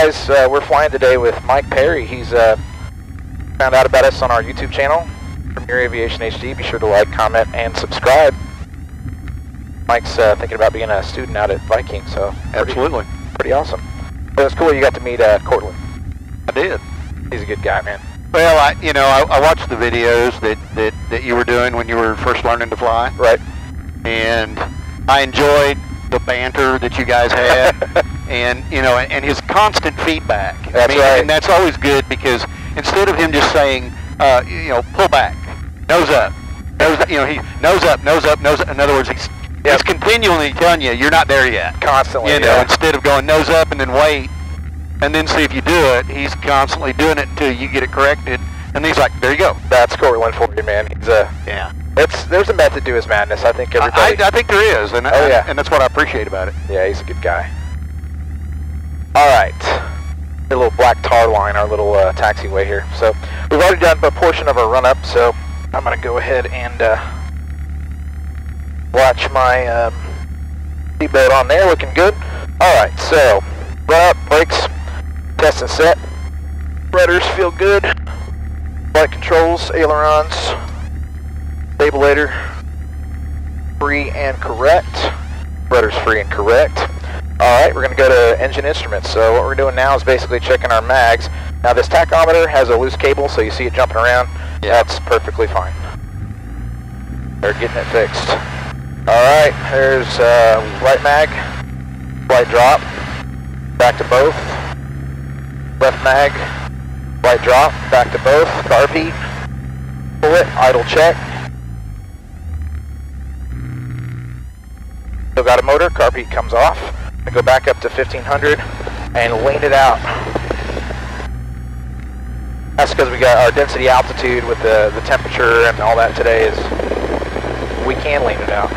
guys, we're flying today with Mike Perry. He's found out about us on our YouTube channel, PremiereAviationHD. Be sure to like, comment, and subscribe. Mike's thinking about being a student out at Viking, so absolutely, pretty awesome. It was cool you got to meet Cortland. I did. He's a good guy, man. Well, I watched the videos that you were doing when you were first learning to fly. Right. And I enjoyed the banter that you guys had, and and his constant feedback. That's right. And that's always good, because instead of him just saying, pull back, nose up, he nose up, nose up, nose up. In other words, he's continually telling you you're not there yet. Constantly. Instead of going nose up and then wait, and then see if you do it, he's constantly doing it until you get it corrected, and he's like, there you go. That's Cortland for you, man. He's yeah. There's a method to his madness. I think everybody. I think there is, and and that's what I appreciate about it. Yeah, he's a good guy. All right, a little black tar line, our little taxiway here. So we've already done a portion of our run up. So I'm gonna go ahead and watch my seatbelt on there, looking good. All right, so run up, brakes, test and set. Rudders feel good. Flight controls, ailerons. Stabulator, free and correct. Rudder's free and correct. Alright, we're going to go to engine instruments. So what we're doing now is basically checking our mags. Now this tachometer has a loose cable, so you see it jumping around. Yeah. That's perfectly fine. They're getting it fixed. Alright, there's right mag, flight drop, back to both. Left mag, flight drop, back to both. Carb heat, pull it, idle check. Still got a motor, carb heat comes off. I go back up to 1500 and lean it out. That's because we got our density altitude with the temperature and all that today is, we can lean it out.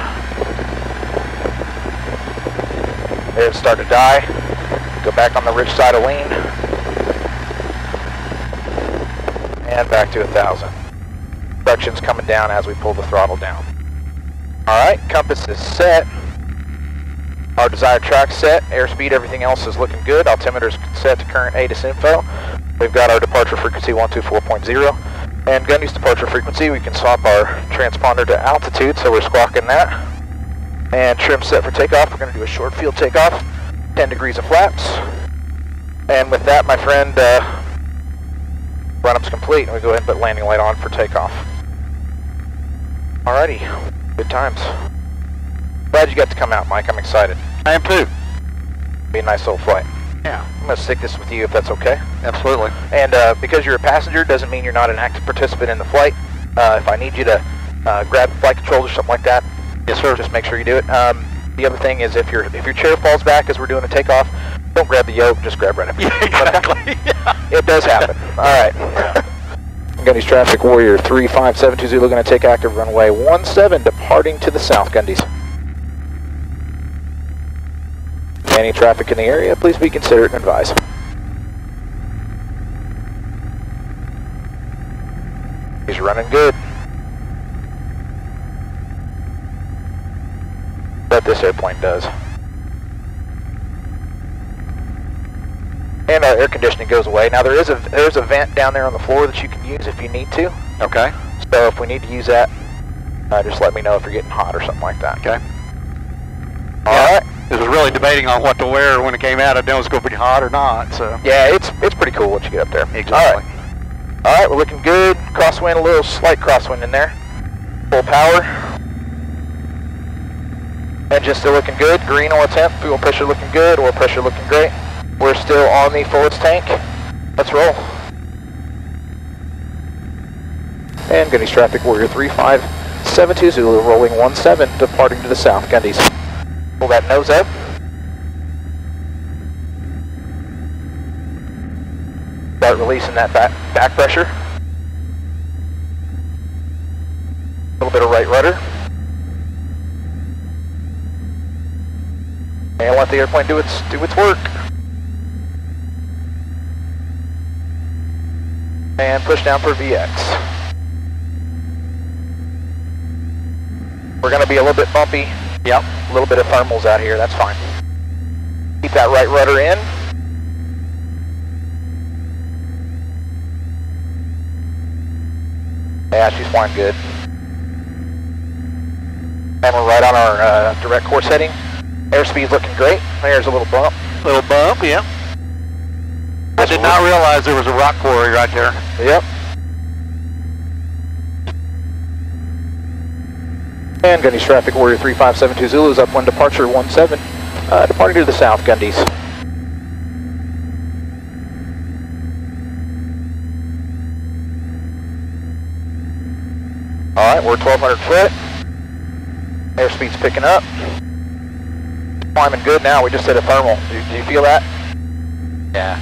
There, it's starting to die. Go back on the rich side of lean. And back to 1000. Suction's coming down as we pull the throttle down. Alright, compass is set. Our desired track set, airspeed, everything else is looking good. Altimeter's set to current ATIS info. We've got our departure frequency 124.0. And Gundy's departure frequency, we can swap our transponder to altitude, so we're squawking that. And trim set for takeoff, we're going to do a short field takeoff, 10 degrees of flaps. And with that, my friend, run-up's complete, and we go ahead and put landing light on for takeoff. Alrighty, good times. Glad you got to come out, Mike. I'm excited. I am too. Be a nice little flight. Yeah. I'm going to stick this with you if that's okay. Absolutely. And because you're a passenger doesn't mean you're not an active participant in the flight. If I need you to grab flight controls or something like that, yes sir, just make sure you do it. The other thing is if your chair falls back as we're doing a takeoff, don't grab the yoke, just grab right up. Yeah, exactly. Yeah. It does happen. All right. Yeah. Gundy's Traffic Warrior 35720 looking to take active runway 17 departing to the south, Gundy's. Any traffic in the area, please be considerate and advise. He's running good. But this airplane does. And our air conditioning goes away. Now there's a vent down there on the floor that you can use if you need to. Okay. So if we need to use that, just let me know if you're getting hot or something like that. Okay. Alright. I was really debating on what to wear when it came out. I didn't know it was going to be hot or not. So yeah, it's pretty cool once you get up there. Exactly. Alright, we're looking good. Crosswind, a little slight crosswind in there. Full power. Engine still looking good. Green oil temp. Fuel pressure looking good. Oil pressure looking great. We're still on the forwards tank. Let's roll. And Gundy's Traffic Warrior 3572 Zulu rolling 17 departing to the south. Gundy's. Pull that nose up. Start releasing that back pressure. A little bit of right rudder. And let the airplane do its work. And push down for VX. We're going to be a little bit bumpy. Yep, a little bit of thermals out here, that's fine. Keep that right rudder in. Yeah, she's flying good. And we're right on our direct course heading. Airspeed's looking great. There's a little bump. Little bump, yep. I did not realize there was a rock quarry right there. Yep. And Gundy's traffic, Warrior 3572 Zulu is upwind departure 17. Departing to the south, Gundy's. Alright, we're 1,200 foot. Airspeed's picking up. Climbing good now, we just hit a thermal. Do you feel that? Yeah.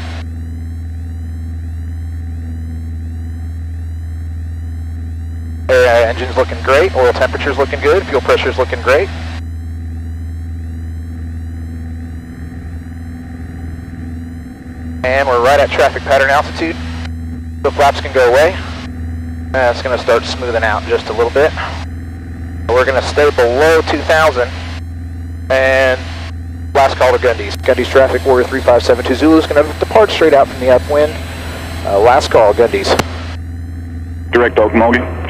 Engine's looking great, oil temperature's looking good, fuel pressure's looking great. And we're right at traffic pattern altitude. The flaps can go away. It's going to start smoothing out just a little bit. We're going to stay below 2,000. And last call to Gundy's. Gundy's traffic, Warrior 3572 Zulu is going to depart straight out from the upwind. Last call, Gundy's. Direct Okmulgee.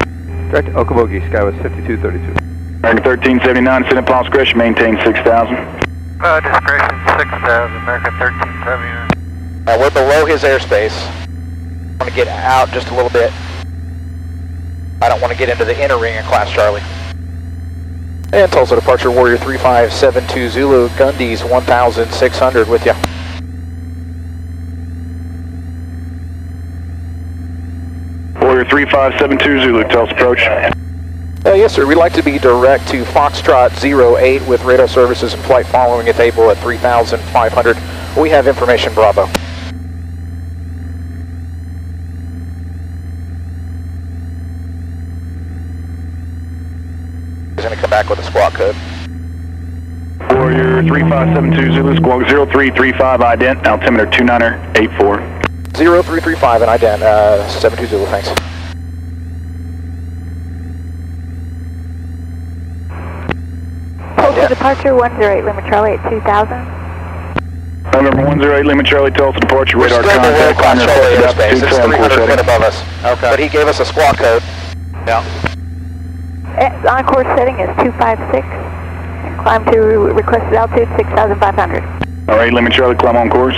Direct Okmulgee, Skywest 5232. American 1379, send it Palm Discretion, maintain 6,000. Discretion 6,000, American 1379. We're below his airspace. I want to get out just a little bit. I don't want to get into the inner ring in Class Charlie. And Tulsa departure, Warrior 3572 Zulu, Gundy's 1,600 with you. Warrior 3572 Zulu, Tulsa approach. Yes, sir. We'd like to be direct to Foxtrot 08 with radar services and flight following if able at 3,500. We have information, Bravo. He's going to come back with a squawk code. Warrior 3572 Zulu, squawk 0335 ident, altimeter 2984. 0335 and ident, 72 Zulu, thanks. Tulsa departure 108, Lima Charlie at 2,000. November 108, Lima Charlie, Tulsa departure, radar contact. Class Charlie airspace, it's 300 foot above us. Okay. But he gave us a squawk code. Yeah. On course setting is 256. And climb to requested altitude 6,500. Alright, Lima Charlie, climb on course.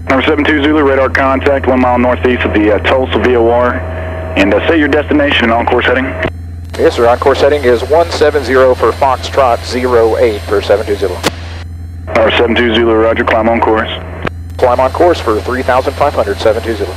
Number 72 Zulu, radar contact, 1 mile northeast of the Tulsa VOR. And say your destination on course heading. Yes, sir. On course heading is 170 for Foxtrot 08 for 72 Zulu. Number 72 Zulu, roger, climb on course. Climb on course for 3,500, 72 Zulu.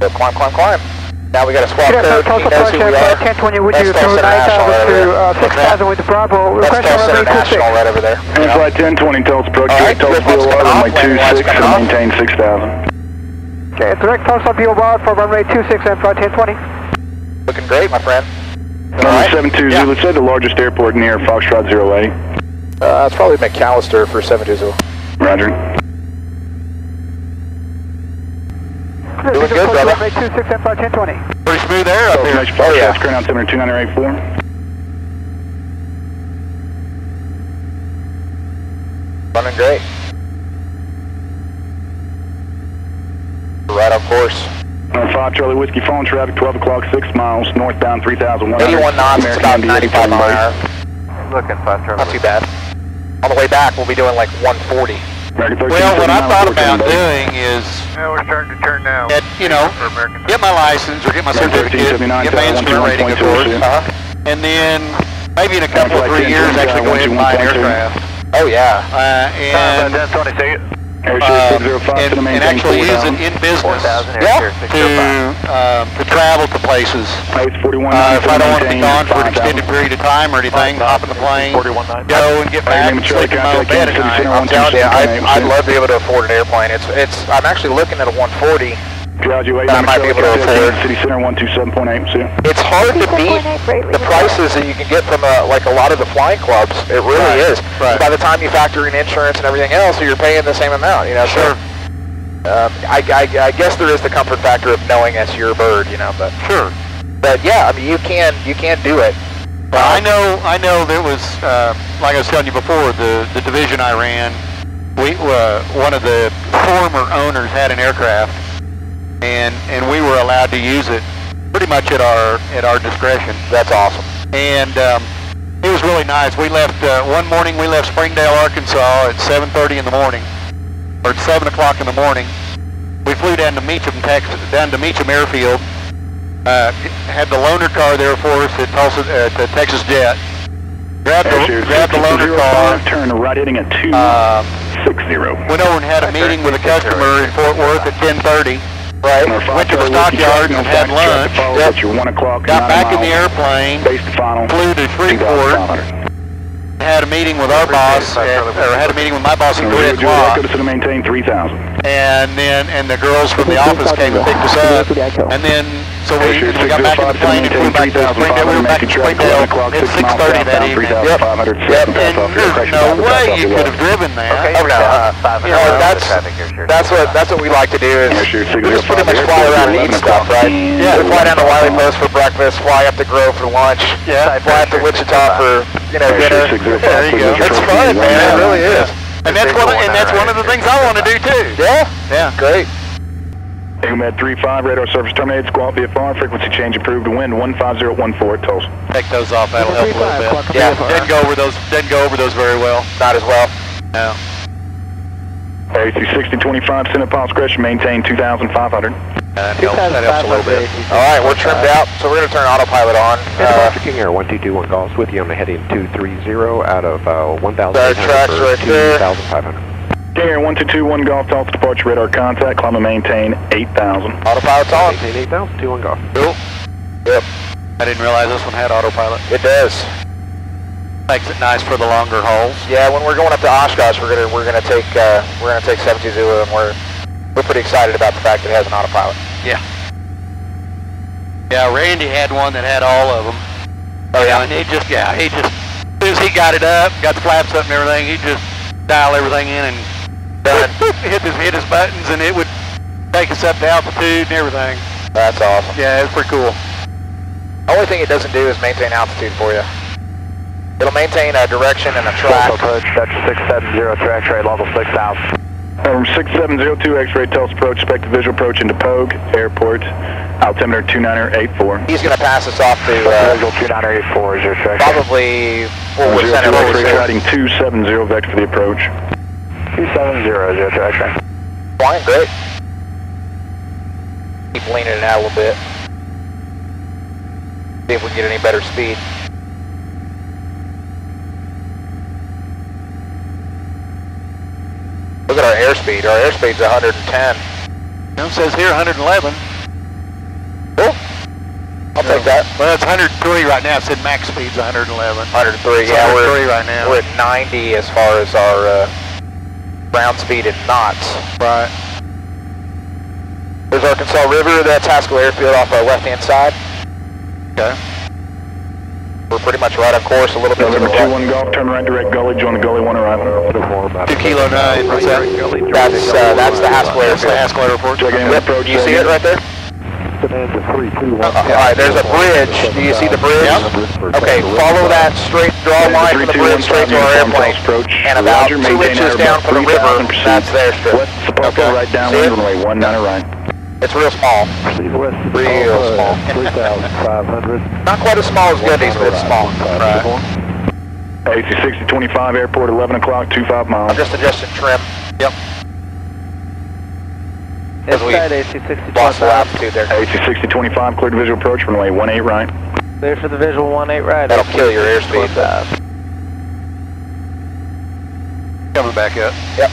Yep, climb, climb, climb. Now we got a swap code. He knows who we are. 1020 with you, That's Tulsa 9,000 to 6,000 with the Bravo. That's Tulsa International right over there. And flight 1020, Tulsa approach, direct Tulsa VOR, runway 26 and maintain 6,000. Okay, direct Tulsa VOR for runway 26 and flight 1020. Looking great, my friend. Number 72 Zulu, say the largest airport near Foxtrot 08. It's probably McAllister for 72 Zulu. Roger. Doing good, brother. Runway 26 and flight 1020. Pretty smooth air up here. Oh yeah. Current altimeter 2984. Running great. Right on course. 5 Charlie Whiskey, phone traffic, 12 o'clock, 6 miles, northbound 3,100. 81 knots, it's about 95 mile an hour. Looking 5 Charlie. Not too bad. On the way back, we'll be doing like 140. Well, what I thought about doing is, Yeah, we're starting to turn now. get my license or get my certificate, get my instrument rating, of course, and then maybe in a couple of 3 years actually go ahead and buy an aircraft. Oh yeah. And actually use it in business to travel to places. If I don't want to be gone for an extended period of time or anything, hop in the plane, go and get back and sleep in my own bed at night. I'm telling you, I'd love to be able to afford an airplane. I'm actually looking at a 140. I might be able to afford. City Center 127.8. It's hard to beat the prices that you can get from like a lot of the flying clubs. It really is. Right. By the time you factor in insurance and everything else, you're paying the same amount. You know. Sure. So, I guess there is the comfort factor of knowing it's your bird. You know, but Sure. But yeah, I mean you can do it. I know there was, like I was telling you before, the division I ran, one of the former owners had an aircraft, and we were allowed to use it pretty much at our discretion. That's awesome. And it was really nice. We left one morning. We left Springdale, Arkansas at 7:30 in the morning, or at 7 o'clock in the morning. We flew down to Meacham, Texas, down to Meacham Airfield. Had the loaner car there for us at Tulsa, to Texas Jet. Grabbed the loaner car. Turn right heading at 260. Went over and had a meeting with a customer in Fort Worth at 10:30. Right. Went to the stockyard and had lunch. Yep. Your 1 o'clock. Got back in the airplane. Flew to Freeport. Had a meeting with our boss, had a meeting with my boss at 3 o'clock. To maintain 3,000. And the girls from the office came and picked us up. And then, so we got back in the plane and flew back to Springdale. We were back in Springdale at 6:30 that evening. Yep. And there's no way you could have driven that. Okay, you know, that's what we like to do is we just pretty much fly around and eat stuff, right? Yeah. We fly down to Wiley Post for breakfast, fly up to Grove for lunch, fly up to Wichita for, you know, dinner. There you go. It's fun, man. It really is. And that's one of the things I want to do too. Yeah? Yeah. Great. Med 35, radar service terminated, squawk VFR, frequency change approved to wind 15014 at Tulsa. Take those off, that'll help a little bit. Yeah, didn't go over those very well. Not as well. No. AC 6025, Senate Pulse Discretion, maintain 2,500. That helps a little bit. Alright, we're trimmed out, so we're going to turn autopilot on. King Air 1221 calls with you on the heading 230 out of 1,800 tracks right there. 2,500. King Air 1221 Golf, Tulsa departure, radar contact, climb and maintain 8,000. Autopilot's on. Maintain 8,000, 21 Golf. Cool. Yep. I didn't realize this one had autopilot. It does. Makes it nice for the longer hauls. Yeah, when we're going up to Oshkosh, we're gonna take 720, and we're pretty excited about the fact that it has an autopilot. Yeah. Yeah, Randy had one that had all of them. Oh yeah. And he just, as soon as he got it up, got the flaps up and everything, he just dial everything in and done. hit his buttons, and it would take us up to altitude and everything. That's awesome. Yeah, it's pretty cool. Only thing it doesn't do is maintain altitude for you. It'll maintain a direction and a track. Approach, Dutch 670, track rate level 6,000. 6702 X-ray Tulsa approach, expected visual approach into Pogue Airport, altimeter 2984. He's going to pass us off to visual 2984 is your track. probably forward center. Riding 270 Vex for the approach. 270 is your track. Flying great. Keep leaning it out a little bit. See if we can get any better speed. Look at our airspeed. Our airspeed's 110. It says here 111. Cool. I'll take that. Well, it's 103 right now. It said max speed's 111. 103, It's yeah. 103 right now. We're at 90 as far as our ground speed in knots. Right. There's Arkansas River. That's Haskell Airfield off our left-hand side. Okay. We're pretty much right on course, a little bit to the November right. 21 Golf, turn right direct gully, join the gully 1 arrival. 2 Kilo 9, what's that? That's the Haskell That's the Airfield. Haskell Airport. Check in Yep. approach. Do you see it right there? Alright, there's a bridge. Do you see the bridge? Yep. Okay, follow that straight, draw a line from the bridge straight to our airplane. And about 2 inches down from the river, that's their strip. West Supposed right down See it? runway 19 right. It's real small. Real small. 3,500. Not quite as small as Gundy's, but it's small. AC 6025 airport 11 o'clock, 25 miles. I'm just adjusting trim. Yep. Inside AC Lost the 6025. altitude there. AC 6025 cleared visual approach, runway 18 right. There for the visual 18 right. That'll kill your airspeed. Coming back up. Yep.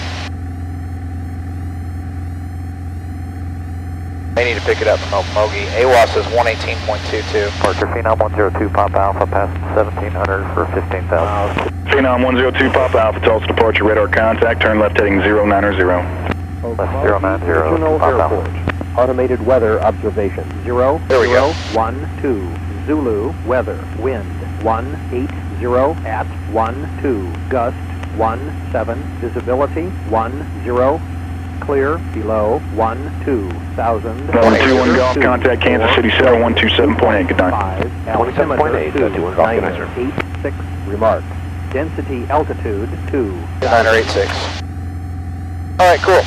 They need to pick it up from Okmulgee. AWOS is 118.22. Departure Phenom 102 Papa Alpha past 1700 for 15,000. Phenom 102 Papa Alpha Tulsa departure radar contact, turn left heading 090. Left 090. Papa. Automated weather observation. 0, There we 0, go. 1, 2. Zulu, weather, wind, 180 at 12, gust, 17, visibility, 10, clear, below, 12,000. 121 Golf, contact Kansas City Center 127.8, good night. 5, altimeter 2,986, remark. Density altitude 2. 986. Alright, cool.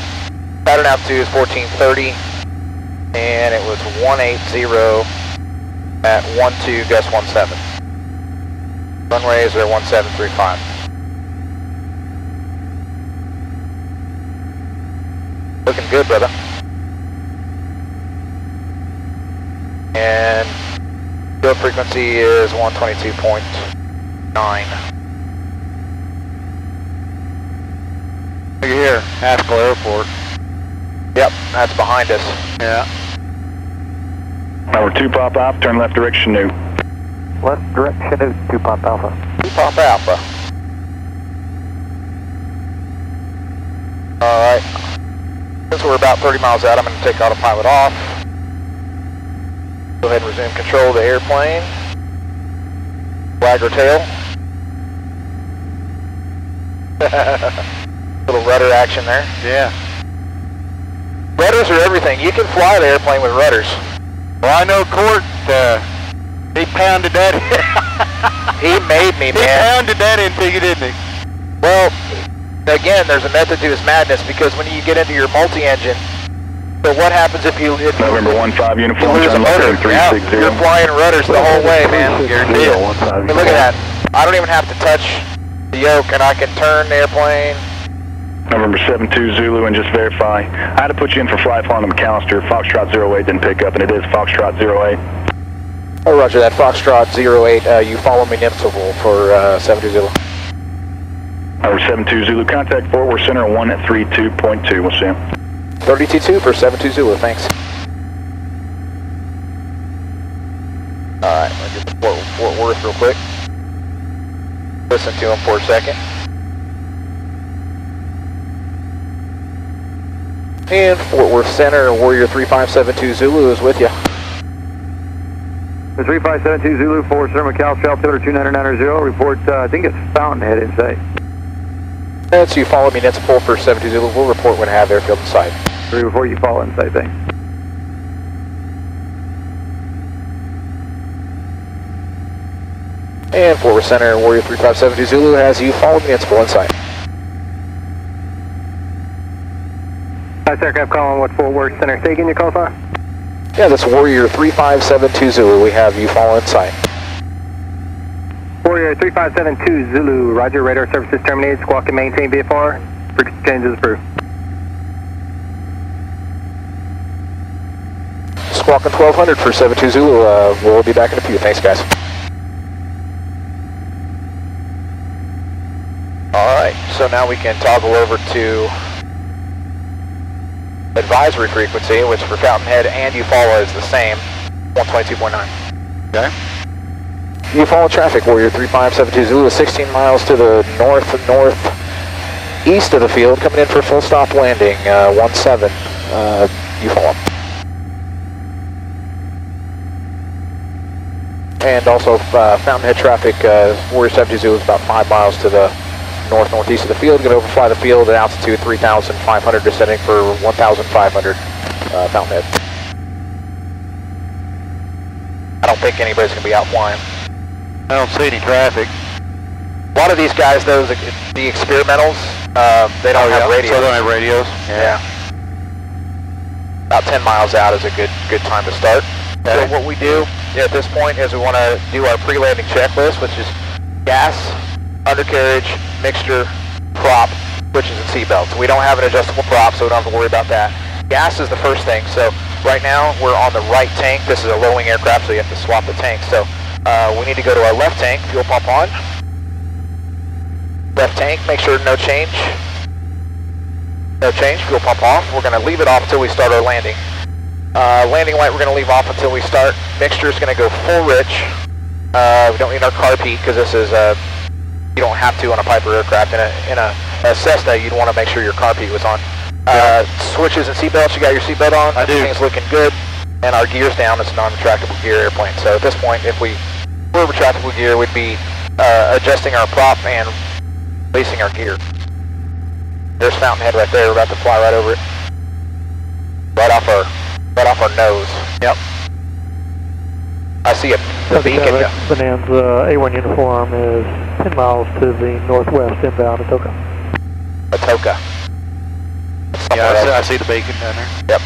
Pattern altitude is 1430. And it was 180 at 12 gust 17. Runways are 1735. Looking good, brother. And field frequency is 122.9. Look here, Haskell Airport. Yep, that's behind us. Yeah. Number 2 Pop Alpha, turn left direction new. Left direction, 2 Pop Alpha. 2 Pop Alpha. Alright. Since we're about 30 miles out, I'm going to take autopilot off. Go ahead and resume control of the airplane. Flag or tail. Little rudder action there. Yeah. Rudders are everything. You can fly the airplane with rudders. Well, I know Court, he pounded that. He made me, He man. pounded that into you, didn't he? Well, again, there's a method to his madness because when you get into your multi-engine, so what happens if you November 15 uniform, lose a turn left motor? heading Yeah, 360. you're flying rudders the whole way, man. Guaranteed. But look at that. I don't even have to touch the yoke, and I can turn the airplane. November 72 Zulu, and just verify. I had to put you in for fly flying on the McAllister. Foxtrot 08 didn't pick up, and it is Foxtrot 08. Oh, roger that. Foxtrot 08, you follow me Nipsable for 720. Number 72 Zulu, contact Fort Worth Center 132.2. We'll see you. 32.2 for 720, thanks. Alright, let me get to Fort Worth real quick. Listen to him for a second. And Fort Worth Center, Warrior 3572 Zulu is with you. The 3572 Zulu, Fort Worth Center, McAllister, altimeter 29990, report, I think it's Fountainhead in sight. And so you follow me, Nipsable for 72 Zulu, we'll report when I have airfield in sight. Before you fall in sight, thanks. And Fort Worth Center, Warrior 3572 Zulu has you follow me, Nipsable in sight. Nice aircraft calling what Fort Worth Center. Say again your call sign? Yeah, that's Warrior 3572 Zulu, we have you follow in sight. Warrior 3572 Zulu, roger, radar services terminated, squawk and maintain VFR, frequency changes approved. Squawking 1200 for 72 Zulu, we'll be back in a few, thanks guys. Alright, so now we can toggle over to advisory frequency, which for Fountainhead and Eufaula is the same, 122.9. Okay. Eufaula traffic, Warrior 3572 Zulu, 16 miles to the northeast of the field, coming in for full stop landing, 17, Eufaula. And also Fountainhead traffic, Warrior 72 Zulu is about 5 miles to the northeast of the field, going to overfly the field at altitude 3,500, descending for 1,500, Fountainhead. I don't think anybody's going to be out flying. I don't see any traffic. A lot of these guys, though, the experimentals, they don't have radios. So they don't have radios? Yeah. About 10 miles out is a good time to start. Okay. So what we do at this point is we want to do our pre-landing checklist, which is gas, undercarriage, mixture, prop, switches, and seatbelts. We don't have an adjustable prop, so we don't have to worry about that. Gas is the first thing. So right now we're on the right tank. This is a low-wing aircraft, so you have to swap the tank. So we need to go to our left tank, fuel pump on. Left tank, make sure no change. No change, fuel pump off. We're going to leave it off until we start our landing. Landing light we're going to leave off until we start. Mixture is going to go full rich. We don't need our carb heat because this is you don't have to on a Piper aircraft. In a Cessna, you'd want to make sure your carb heat was on. Switches and seatbelts, you got your seatbelt on? I do. Everything's looking good. And our gear's down, it's a non-retractable gear airplane. So at this point, if we were retractable gear, we'd be adjusting our prop and releasing our gear. There's Fountainhead right there, we're about to fly right over it. Right off our nose. Yep. I see a beacon. Bonanza A1 uniform is 10 miles to the northwest inbound Atoka. Atoka. Yeah, I see the beacon down there. Yep.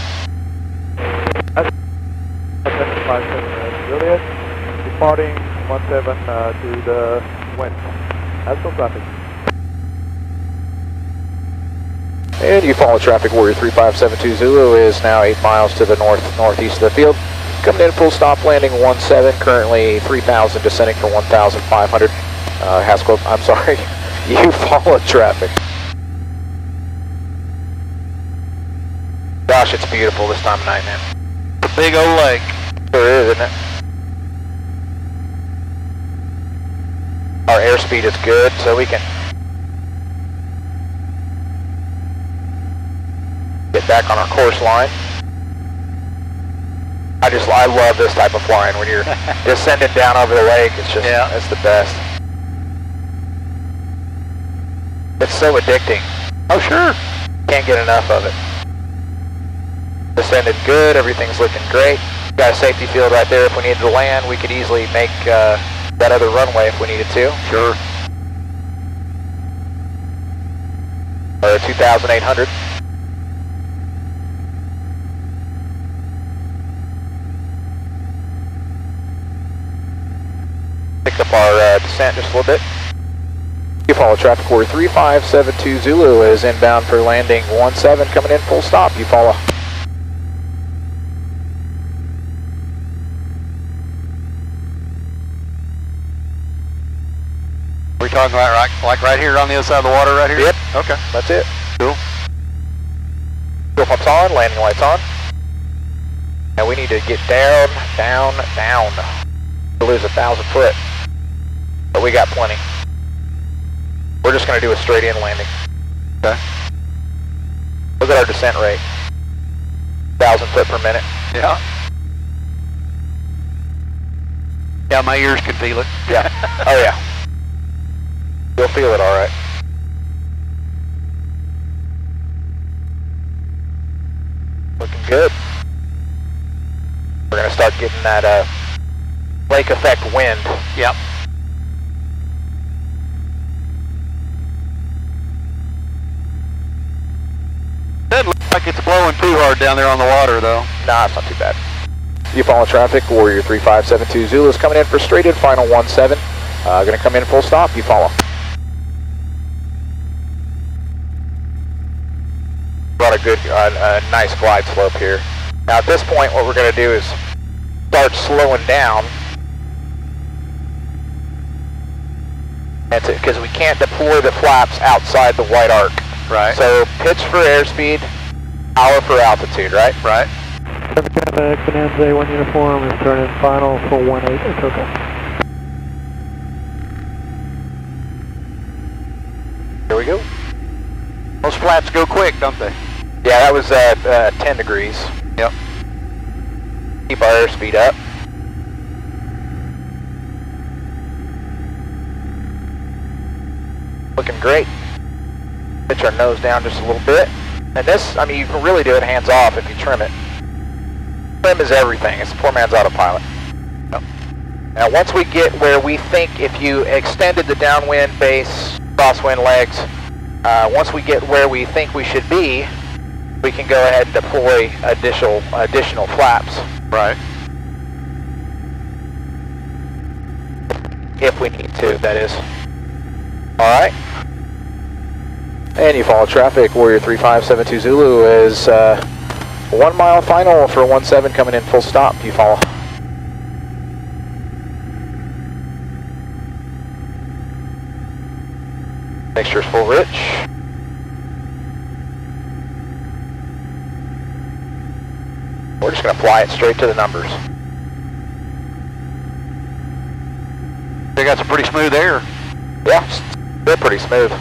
357 Juliet, departing 17 to the west. Actual traffic. And Eufaula traffic, Warrior 3572 Zulu is now 8 miles to the northeast of the field. Coming in full stop, landing 17, currently 3,000, descending for 1,500. Haskell, I'm sorry, Eufaula traffic. Gosh, it's beautiful this time of night, man. It's a big old lake. Sure is, isn't it? Our airspeed is good, so we can get back on our course line. I love this type of flying when you're descending down over the lake. It's just, it's the best. It's so addicting. Oh, sure. Can't get enough of it. Descended good, everything's looking great. Got a safety field right there. If we needed to land, we could easily make that other runway if we needed to. Sure. Or 2,800. Picked up our descent just a little bit. Eufaula traffic, Warrior 3572 Zulu is inbound for landing 17, coming in full stop. Eufaula. We're talking about like right here on the other side of the water right here? Yep. Okay. That's it. Cool. Fuel pumps on, landing lights on. Now we need to get down, down, down. We'll lose 1,000 foot. But we got plenty. We're just going to do a straight in landing. Okay. Look at our descent rate. 1,000 foot per minute. Yeah. Yeah, my ears can feel it. Yeah. Oh yeah. You'll feel it all right. Looking good. We're going to start getting that lake effect wind. Yep. Doesn't look like it's blowing too hard down there on the water, though. Nah, it's not too bad. Eufaula traffic, Warrior 3572 Zulu is coming in for straight in, final 17. Going to come in full stop, Eufaula. Brought a good, nice glide slope here. Now at this point, what we're going to do is start slowing down. Because we can't deploy the flaps outside the white arc. Right. So pitch for airspeed, hour for altitude, right? Right. Traffic Bonanza 1 uniform is turning final for 18, it's okay. Here we go. Those flaps go quick, don't they? Yeah, that was 10 degrees. Yep. Keep our airspeed up. Looking great. Pitch our nose down just a little bit. And this, I mean, you can really do it hands off if you trim it. Trim is everything. It's a poor man's autopilot. Yep. Now, once we get where we think, if you extended the downwind base, crosswind legs, once we get where we think we should be, we can go ahead and deploy additional flaps. Right. If we need to, that is. Alright. And Eufaula traffic, Warrior 3572 Zulu is 1 mile final for 17 coming in full stop, Eufaula. Mixture's full rich. We're just going to fly it straight to the numbers. They got some pretty smooth air. Yeah, they're pretty smooth.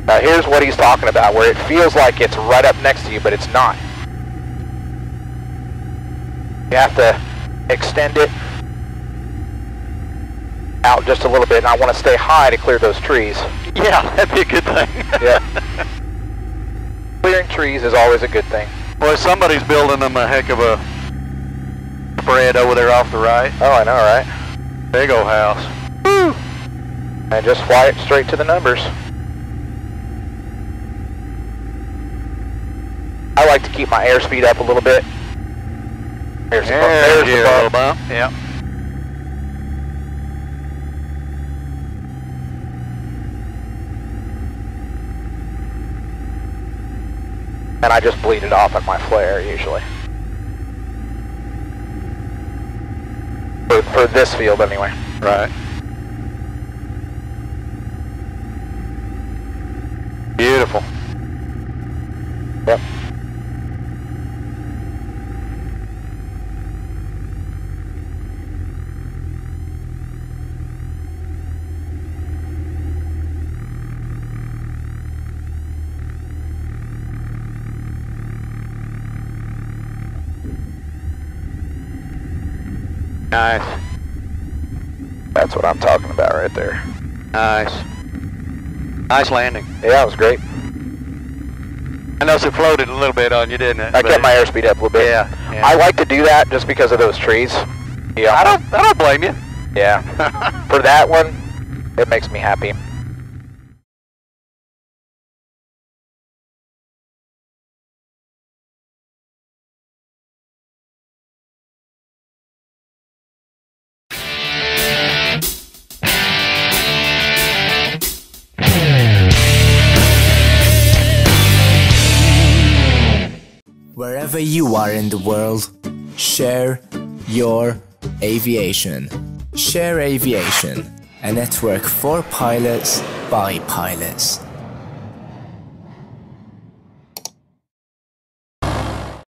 Now here's what he's talking about, where it feels like it's right up next to you, but it's not. You have to extend it out just a little bit, and I want to stay high to clear those trees. Yeah, that'd be a good thing. Yeah. Clearing trees is always a good thing. Boy, somebody's building them a heck of a spread over there off the right. Oh, I know, right? Big old house. Woo! And just fly it straight to the numbers. I like to keep my airspeed up a little bit. There's the bump. Bump. Yeah. And I just bleed it off at my flare usually. For this field anyway. Right. Beautiful. Yep. Nice. That's what I'm talking about right there. Nice. Nice landing. Yeah, it was great. I noticed it floated a little bit on you, didn't it? I kept my airspeed up a little bit. Yeah. I like to do that just because of those trees. Yeah. I don't blame you. Yeah. For that one, it makes me happy. Wherever you are in the world, share your aviation. Share Aviation, a network for pilots by pilots.